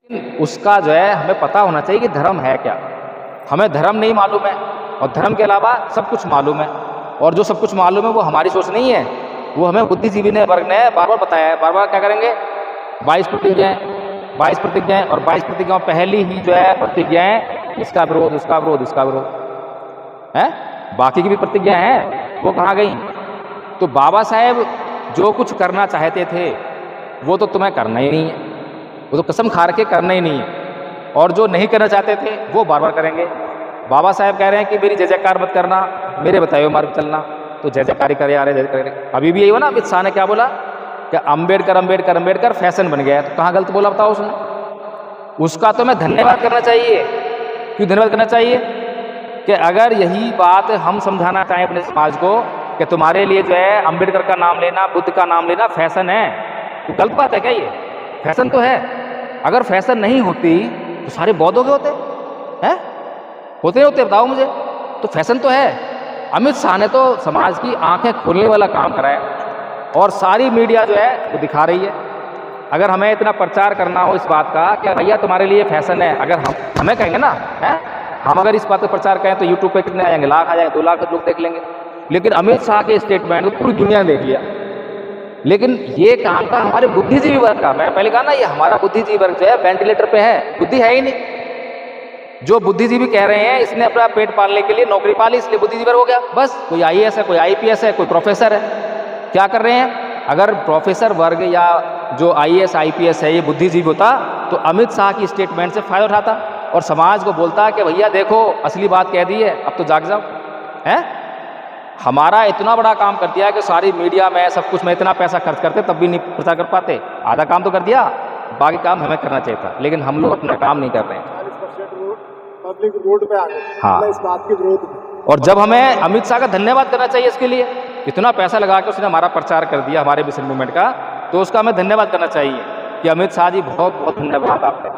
उसका जो है हमें पता होना चाहिए कि धर्म है क्या। हमें धर्म नहीं मालूम है और धर्म के अलावा सब कुछ मालूम है, और जो सब कुछ मालूम है वो हमारी सोच नहीं है, वो हमें बुद्धिजीवी ने वर्ग ने बार बार बताया है। बार बार क्या करेंगे, 22 प्रतिज्ञाएं, 22 प्रतिज्ञाएं, और 22 प्रतिज्ञाओं पहली ही जो है प्रतिज्ञाएं इसका विरोध, इसका विरोध, इसका विरोध है। बाकी की भी प्रतिज्ञा है, वो कहाँ गई। तो बाबा साहेब जो कुछ करना चाहते थे वो तो तुम्हें करना ही नहीं है, वो तो कसम खा के करना ही नहीं है, और जो नहीं करना चाहते थे वो बार बार करेंगे। बाबा साहेब कह रहे हैं कि मेरी जय जयकार मत करना, मेरे बताए हुए मार्ग चलना, तो जय जयकारी करे आ रहे, जय जयकार। अभी भी यही हो ना, अमित शाह ने क्या बोला कि अम्बेडकर अम्बेडकर अम्बेडकर फैशन बन गया है, तो कहाँ गलत बोला बताओ उसने। उसका तो मैं धन्यवाद करना चाहिए। क्यों धन्यवाद करना चाहिए कि अगर यही बात हम समझाना चाहें अपने समाज को कि तुम्हारे लिए जो है अम्बेडकर का नाम लेना, बुद्ध का नाम लेना फैशन है, तो गलत बात है क्या ये? फैशन तो है। अगर फैशन नहीं होती तो सारे बौद्ध हो गए होते हैं, होते नहीं होते बताओ मुझे। तो फैशन तो है। अमित शाह ने तो समाज की आंखें खोलने वाला काम कराया, और सारी मीडिया जो है वो दिखा रही है। अगर हमें इतना प्रचार करना हो इस बात का कि भैया तुम्हारे लिए फैशन है, अगर हमें कहेंगे ना, है हम अगर इस बात का प्रचार करें तो यूट्यूब पे कितने आ जाएंगे, लाख आ जाएंगे, 2 लाख लोग देख लेंगे। लेकिन अमित शाह के स्टेटमेंट को पूरी दुनिया ने देख लिया। लेकिन ये काम का हमारे बुद्धिजीवी वर्ग का, मैं पहले कहा ना, ये हमारा बुद्धिजीवी वर्ग जो है वेंटिलेटर पे है, बुद्धि है ही नहीं। जो बुद्धिजीवी कह रहे हैं इसने अपना पेट पालने के लिए नौकरी पाली इसलिए बुद्धिजीवी वर्ग हो गया, बस। कोई आईएएस है, कोई आईपीएस है, कोई प्रोफेसर है, क्या कर रहे हैं? अगर प्रोफेसर वर्ग या जो आईएएस आईपीएस है ये बुद्धिजीवी होता तो अमित शाह की स्टेटमेंट से फायदा उठाता और समाज को बोलता कि भैया देखो असली बात कह दी है, अब तो जाग जाओ। है हमारा इतना बड़ा काम कर दिया कि सारी मीडिया में सब कुछ में इतना पैसा खर्च करते तब भी नहीं प्रचार कर पाते। आधा काम तो कर दिया, बाकी काम हमें करना चाहिए था, लेकिन हम लोग अपना काम नहीं कर रहे हैं। 40% पब्लिक रोड पे आ गए, हाँ, इस बात के विरोध में। और जब हमें अमित शाह का धन्यवाद करना चाहिए इसके लिए, इतना पैसा लगा के उसने हमारा प्रचार कर दिया हमारे मिशन मूवमेंट का, तो उसका हमें धन्यवाद करना चाहिए कि अमित शाह जी बहुत बहुत धन्यवाद आपका।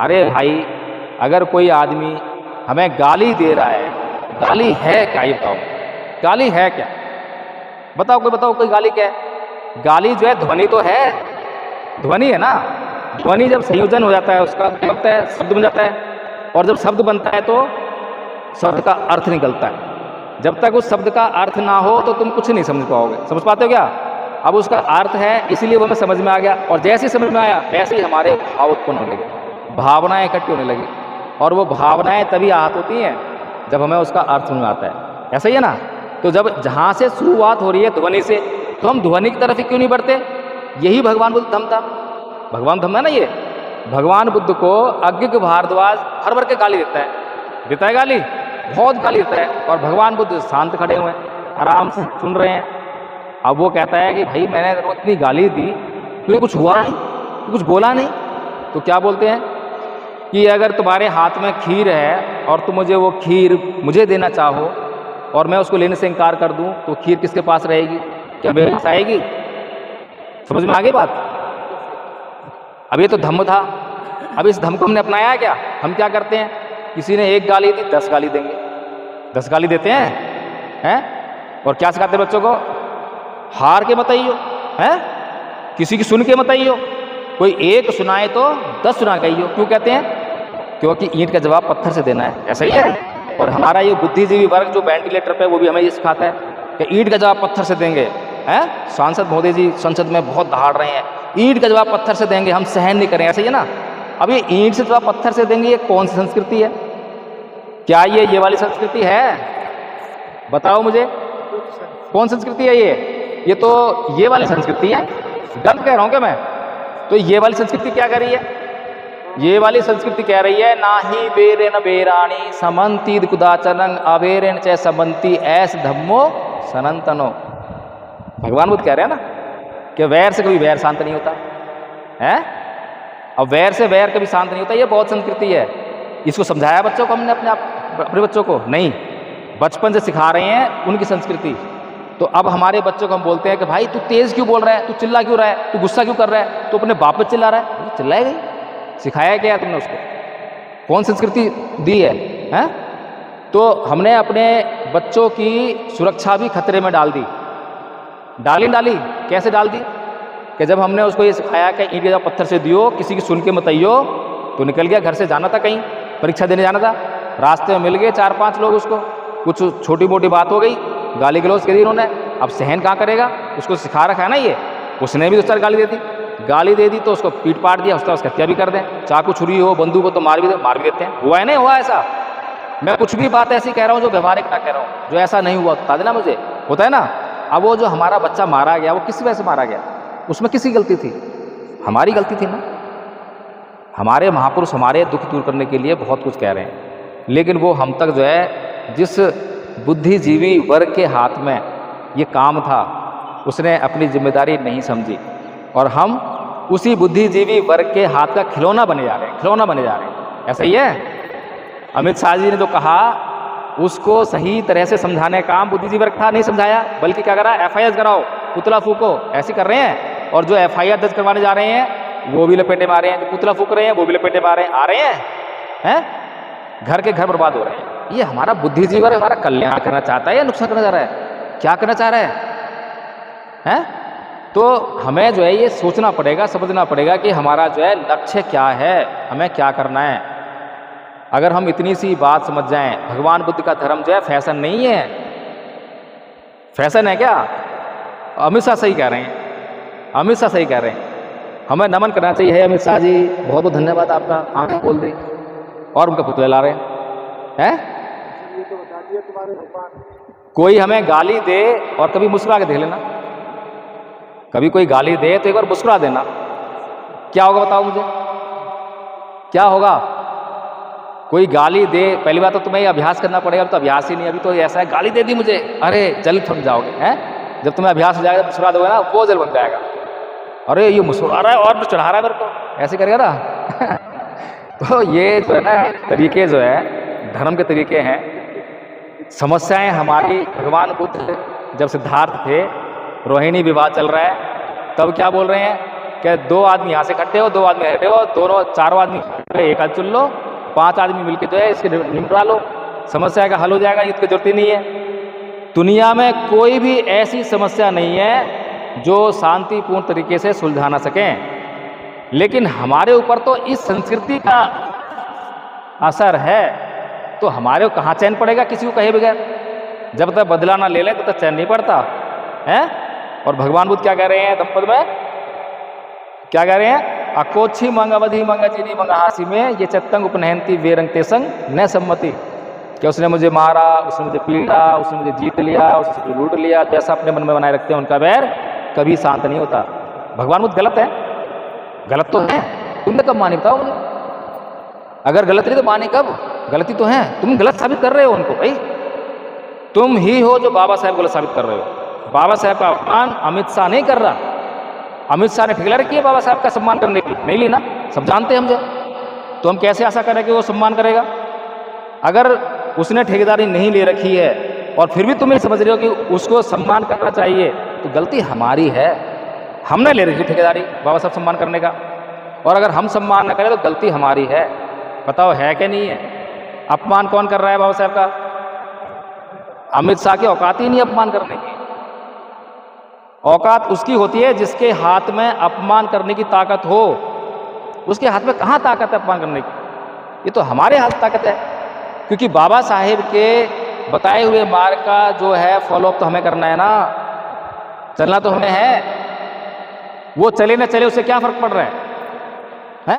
अरे भाई, अगर कोई आदमी हमें गाली दे रहा है, गाली है क्या ये बताओ? गाली है क्या? बताओ, कोई बताओ, कोई गाली क्या है? गाली जो है ध्वनि तो है, ध्वनि है ना। ध्वनि जब संयोजन हो जाता है उसका क्या होता है? शब्द बन जाता है, और जब शब्द बनता है तो शब्द का अर्थ निकलता है। जब तक उस शब्द का अर्थ ना हो तो तुम कुछ नहीं समझ पाओगे। समझ पाते हो क्या? अब उसका अर्थ है, इसीलिए वो हमें समझ में आ गया, और जैसे समझ में आया वैसे ही हमारे भाव उत्पन्न होने लगे, भावनाएं इकट्ठी होने लगी, और वो भावनाएं तभी आहत होती हैं जब हमें उसका अर्थ समझ में आता है। ऐसा ही है ना? तो जब जहाँ से शुरुआत हो रही है ध्वनि से, तो हम ध्वनि की तरफ ही क्यों नहीं बढ़ते? यही भगवान बुद्ध धम्म था। भगवान धम्म है ना ये। भगवान बुद्ध को अज्ञ भारद्वाज हर भर के गाली देता है गाली, बहुत गाली देता है, और भगवान बुद्ध शांत खड़े हुए हैं, आराम से सुन रहे हैं। अब वो कहता है कि भाई मैंने तेरे को इतनी गाली दी, तुझे कुछ हुआ नहीं, तू कुछ बोला नहीं। तो क्या बोलते हैं कि अगर तुम्हारे हाथ में खीर है और तुम मुझे वो खीर मुझे देना चाहो और मैं उसको लेने से इनकार कर दूं, तो खीर किसके पास रहेगी? क्या मेरे पास आएगी? समझ में आ गई बात? अब ये तो धम्म था। अब इस धम्म को हमने अपनाया है क्या? हम क्या करते हैं, किसी ने एक गाली दी 10 गाली देंगे, 10 गाली देते हैं। और क्या सिखाते बच्चों को? हार के मत आइयो, हैं? किसी की सुन के मत आइयो। कोई एक सुनाए तो 10 सुना के आइयो। क्यों कहते हैं? क्योंकि ईंट का जवाब पत्थर से देना है। ऐसा ही है। और हमारा ये बुद्धिजीवी वर्ग जो वेंटिलेटर पे, वो भी हमें ये सिखाता है कि ईंट का जवाब पत्थर से देंगे। हैं? सांसद मोदी जी संसद में बहुत दहाड़ रहे हैं, ईंट का जवाब पत्थर से देंगे, हम सहन नहीं करें। ऐसे ही है ना? अब ये ईंट से जवाब पत्थर से देंगे, ये कौन सी संस्कृति है? क्या ये वाली संस्कृति है? बताओ मुझे, कौन संस्कृति है ये तो ये वाली संस्कृति है। गलत कह रहा हूँ क्या मैं? तो ये वाली संस्कृति क्या कर रही है? ये वाली संस्कृति कह रही है, ना ही बेरेन बेराणी समन्ति कुदाचरंग अबेरेन च समन्ति ऐस धम्मो सनातनो। भगवान बुद्ध कह रहे हैं ना कि वैर से कभी वैर शांत नहीं होता है, अब वैर से वैर कभी शांत नहीं होता। ये बहुत संस्कृति है। इसको समझाया बच्चों को हमने अपने बच्चों को? नहीं, बचपन से सिखा रहे हैं उनकी संस्कृति। तो अब हमारे बच्चों को हम बोलते हैं कि भाई तू तेज क्यों बोल रहा है, तू चिल्ला क्यों रहा है, तू गुस्सा क्यों कर रहा है, तू अपने बाप पे चिल्ला रहा है। चिल्लाएगा ही, सिखाया क्या है तुमने उसको? कौन संस्कृति दी है? हैं? तो हमने अपने बच्चों की सुरक्षा भी खतरे में डाल दी। डाली कैसे डाल दी? कि जब हमने उसको ये सिखाया कि ईंट का पत्थर से दियो, किसी की सुन के मत आइयो, तो निकल गया, घर से जाना था, कहीं परीक्षा देने जाना था, रास्ते में मिल गए 4-5 लोग उसको, कुछ छोटी मोटी बात हो गई, गाली गलौज करी उन्होंने। अब सहन कहाँ करेगा, उसको सिखा रखा है ना ये, उसने भी 2-4 गाली दे दी तो उसको पीट पाट दिया, उसकी हत्या भी कर दें, चाकू छुरी हो बंदूक हो तो मार भी देते हैं। हुआ है नहीं हुआ ऐसा? मैं कुछ भी बात ऐसी कह रहा हूँ जो व्यवहारिक ना कह रहा हूँ, जो ऐसा नहीं हुआ बता देना मुझे, होता है ना। अब वो जो हमारा बच्चा मारा गया वो किस वजह से मारा गया, उसमें किसकी गलती थी? हमारी गलती थी ना। हमारे महापुरुष हमारे दुख दूर करने के लिए बहुत कुछ कह रहे हैं, लेकिन वो हम तक जो है, जिस बुद्धिजीवी वर्ग के हाथ में ये काम था उसने अपनी जिम्मेदारी नहीं समझी, और हम उसी बुद्धिजीवी वर्ग के हाथ का खिलौना बने जा रहे हैं। ऐसा ही है। अमित शाह जी ने जो कहा उसको सही तरह से समझाने का काम बुद्धिजीवी वर्ग था, नहीं समझाया, बल्कि क्या करा, FIR कराओ, पुतला फूको, ऐसे कर रहे हैं। और जो FIR दर्ज करवाने जा रहे हैं वो भी लपेटे मारे हैं, जो पुतला फूक रहे हैं वो भी लपेटे मारे हैं, आ रहे हैं, घर के घर बर्बाद हो रहे हैं। ये हमारा बुद्धिजीवी वर्ग हमारा कल्याण करना चाहता है या नुकसान करना चाह रहा है? क्या करना चाह रहा है? तो हमें जो है ये सोचना पड़ेगा, समझना पड़ेगा कि हमारा जो है लक्ष्य क्या है, हमें क्या करना है। अगर हम इतनी सी बात समझ जाएं, भगवान बुद्ध का धर्म जो है फैशन नहीं है। फैशन है क्या? अमित शाह सही कह रहे हैं, अमित शाह सही कह रहे हैं। हमें नमन करना चाहिए अमित शाह जी, बहुत बहुत धन्यवाद आपका, आंखें खोल दी और उनका पुतले ला रहे हैं। ये तो बता दिया तुम्हारे भगवान। कोई हमें गाली दे और कभी मुस्कुरा के देख लेना, कभी कोई गाली दे तो एक बार मुस्कुरा देना, क्या होगा बताओ मुझे, क्या होगा? कोई गाली दे, पहली बात तो तुम्हें अभ्यास करना पड़ेगा, तो अभ्यास ही नहीं, अभी तो ऐसा है गाली दे दी मुझे, अरे जल थम जाओगे, हैं? जब तुम्हें अभ्यास हो जाएगा, मुस्कुरा दोगे ना, वो जल बन जाएगा। अरे ये मुस्कुरा रहा है और चढ़ा रहा है मेरे को, ऐसे करेगा ना। तो ये जो है ना तरीके जो है धर्म के तरीके हैं। समस्याएं हमारी, भगवान बुद्ध जब सिद्धार्थ थे, रोहिणी विवाह चल रहा है, तब क्या बोल रहे हैं कि 2 आदमी यहाँ से इकट्ठे हो, 2 आदमी इकट्ठे हो, दोनों 4 आदमी एक आदमी चुन लो, 5 आदमी मिलकर जो है इसके निपटा लो, समस्या का हल हो जाएगा, युद्ध की जरूरत ही नहीं है। दुनिया में कोई भी ऐसी समस्या नहीं है जो शांतिपूर्ण तरीके से सुलझा ना सकें, लेकिन हमारे ऊपर तो इस संस्कृति का असर है, तो हमारे को कहाँ चैन पड़ेगा किसी को कहे बगैर? जब तक बदला ना ले लें तब तक चैन नहीं पड़ता है। और भगवान बुद्ध क्या कह रहे हैं दंपद में, क्या कह रहे हैं? अकोच्छी मंग अवधि मंग चीनी मंग हासी में ये चत्तंग उपनहंती वेरंग तेसंग न सम्मति। क्या उसने मुझे मारा, उसने मुझे पीटा, उसने मुझे जीत लिया, उसने लूट लिया, जैसा अपने मन में बनाए रखते हैं उनका बैर कभी शांत नहीं होता। भगवान बुद्ध गलत है? गलत तो है, तुमने कब मानी बताओ मुझे? अगर गलत नहीं तो माने कब? गलती तो है, तुम गलत साबित कर रहे हो उनको। भाई तुम ही हो जो बाबा साहब गलत साबित कर रहे हो। बाबा साहब का अपमान अमित शाह नहीं कर रहा। अमित शाह ने ठेकेदारी की है बाबा साहब का सम्मान करने की, नहीं ली ना, सब जानते हैं हम। तो हम कैसे आशा करें कि वो सम्मान करेगा? अगर उसने ठेकेदारी नहीं ले रखी है और फिर भी तुम ये समझ रहे हो कि उसको सम्मान करना चाहिए, तो गलती हमारी है। हमने ले रखी ठेकेदारी बाबा साहब सम्मान करने का, और अगर हम सम्मान न करें तो गलती हमारी है। बताओ है कि नहीं है? अपमान कौन कर रहा है बाबा साहब का? अमित शाह की औकात ही नहीं अपमान करने की। औकात उसकी होती है जिसके हाथ में अपमान करने की ताकत हो। उसके हाथ में कहाँ ताकत है अपमान करने की? ये तो हमारे हाथ ताकत है, क्योंकि बाबा साहेब के बताए हुए मार्ग का जो है फॉलोअप तो हमें करना है ना, चलना तो हमें है। वो चले न चले उससे क्या फर्क पड़ रहा है?